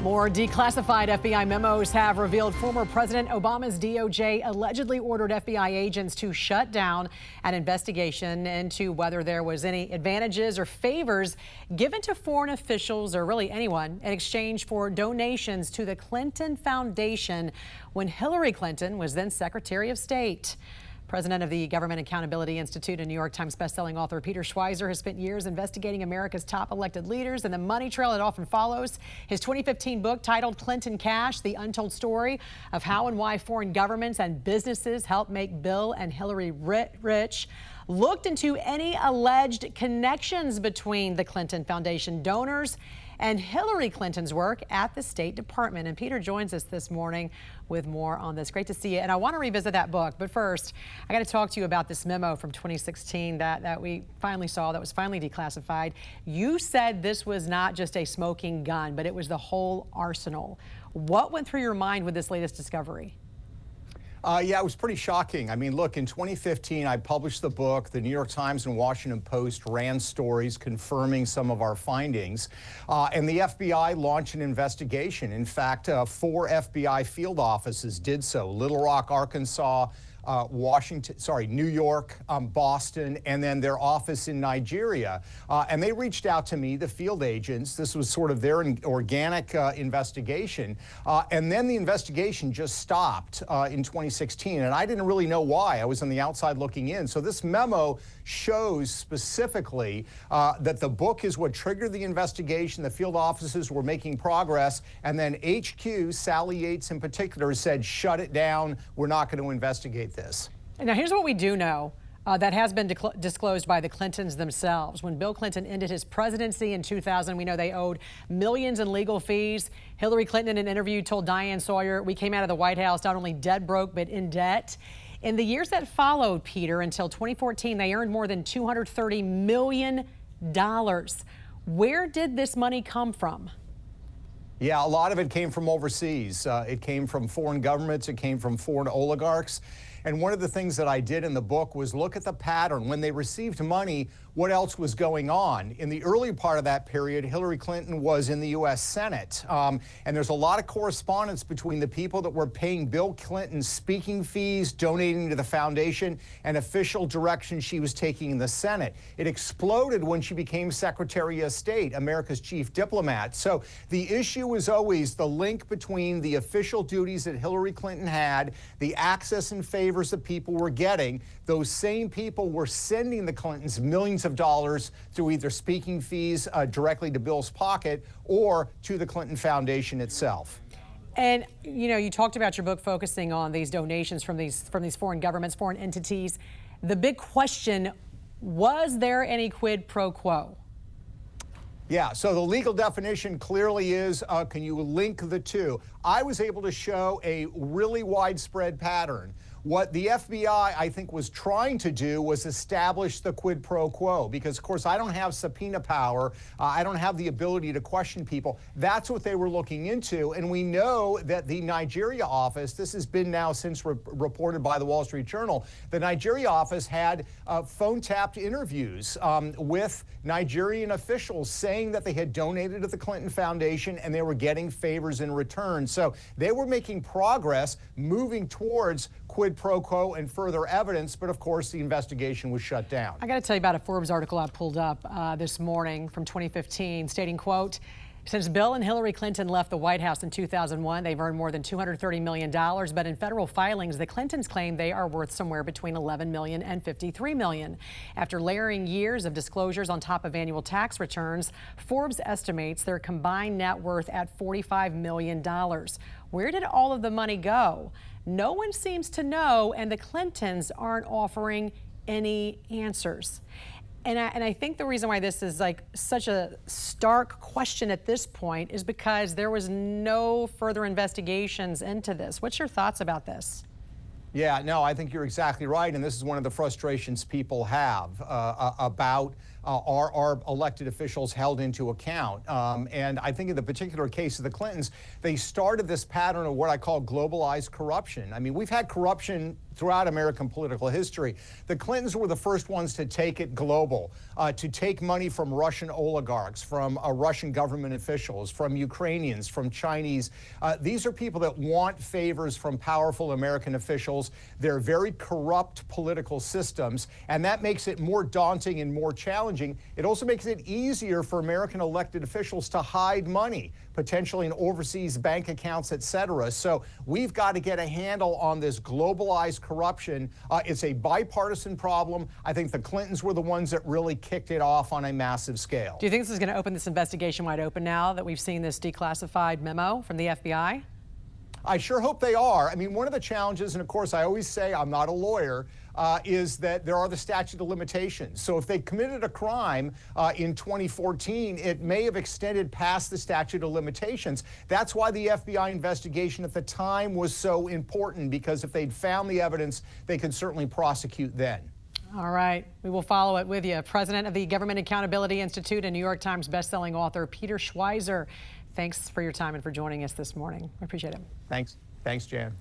More declassified FBI memos have revealed former President Obama's DOJ allegedly ordered FBI agents to shut down an investigation into whether there was any advantages or favors given to foreign officials or really anyone in exchange for donations to the Clinton Foundation when Hillary Clinton was then Secretary of State. President of the Government Accountability Institute and New York Times bestselling author Peter Schweizer has spent years investigating America's top elected leaders and the money trail it often follows. His 2015 book titled Clinton Cash, The Untold Story of How and Why Foreign Governments and Businesses Helped Make Bill and Hillary Rich, looked into any alleged connections between the Clinton Foundation donors and Hillary Clinton's work at the State Department. And Peter joins us this morning with more on this. Great to see you. And I want to revisit that book. But first, I got to talk to you about this memo from 2016 that we finally saw, that was finally declassified. You said this was not just a smoking gun, but it was the whole arsenal. What went through your mind with this latest discovery? Yeah, it was pretty shocking. I mean, look, in 2015, I published the book. The New York Times and Washington Post ran stories confirming some of our findings. And the FBI launched an investigation. In fact, 4 FBI field offices did so: Little Rock, Arkansas, New York, Boston, and then their office in Nigeria. And they reached out to me, the field agents. This was sort of their organic investigation. And then the investigation just stopped in 2016. And I didn't really know why. I was on the outside looking in. So this memo shows specifically that the book is what triggered the investigation. The field offices were making progress. And then HQ, Sally Yates in particular, said, shut it down. We're not going to investigate this. Now, here's what we do know that has been disclosed by the Clintons themselves. When Bill Clinton ended his presidency in 2000, we know they owed millions in legal fees. Hillary Clinton, in an interview, told Diane Sawyer, "We came out of the White House not only dead broke, but in debt." In the years that followed, Peter, until 2014, they earned more than $230 million. Where did this money come from? Yeah, a lot of it came from overseas. It came from foreign governments. It came from foreign oligarchs. And one of the things that I did in the book was look at the pattern. When they received money, what else was going on? In the early part of that period, Hillary Clinton was in the U.S. Senate. And there's a lot of correspondence between the people that were paying Bill Clinton speaking fees, donating to the foundation, and official direction she was taking in the Senate. It exploded when she became Secretary of State, America's chief diplomat. So the issue was always the link between the official duties that Hillary Clinton had, the access and favors that people were getting. Those same people were sending the Clintons millions of dollars through either speaking fees directly to Bill's pocket or to the Clinton Foundation itself. And, you know, you talked about your book focusing on these donations from these foreign governments, foreign entities. The big question, was there any quid pro quo? Yeah, so the legal definition clearly is, can you link the two? I was able to show a really widespread pattern. What the FBI, I think, was trying to do was establish the quid pro quo, because, of course, I don't have subpoena power. I don't have the ability to question people. That's what they were looking into. And we know that the Nigeria office, this has been now since reported by the Wall Street Journal, the Nigeria office had phone-tapped interviews with Nigerian officials saying that they had donated to the Clinton Foundation and they were getting favors in return. So they were making progress, moving towards quid pro quo and further evidence, but of course the investigation was shut down. I got to tell you about a Forbes article I pulled up this morning from 2015 stating, quote, "Since Bill and Hillary Clinton left the White House in 2001, they've earned more than $230 million, but in federal filings, the Clintons claim they are worth somewhere between $11 million and $53 million. After layering years of disclosures on top of annual tax returns, Forbes estimates their combined net worth at $45 million. Where did all of the money go? No one seems to know, and the Clintons aren't offering any answers." And I think the reason why this is like such a stark question at this point is because there was no further investigations into this. What's your thoughts about this? Yeah, no, I think you're exactly right. And this is one of the frustrations people have about are elected officials held into account? And I think in the particular case of the Clintons, they started this pattern of what I call globalized corruption. I mean, we've had corruption throughout American political history. The Clintons were the first ones to take it global, to take money from Russian oligarchs, from Russian government officials, from Ukrainians, from Chinese. These are people that want favors from powerful American officials. They're very corrupt political systems, and that makes it more daunting and more challenging. It also makes it easier for American elected officials to hide money, potentially in overseas bank accounts, et cetera. So we've got to get a handle on this globalized corruption. It's a bipartisan problem. I think the Clintons were the ones that really kicked it off on a massive scale. Do you think this is going to open this investigation wide open now that we've seen this declassified memo from the FBI? I sure hope they are. I mean, one of the challenges, and of course I always say I'm not a lawyer, is that there are the statute of limitations. So if they committed a crime in 2014, it may have extended past the statute of limitations. That's why the FBI investigation at the time was so important, because if they'd found the evidence, they could certainly prosecute then. All right, we will follow it with you. President of the Government Accountability Institute and New York Times bestselling author Peter Schweizer, thanks for your time and for joining us this morning. I appreciate it. Thanks, Jan.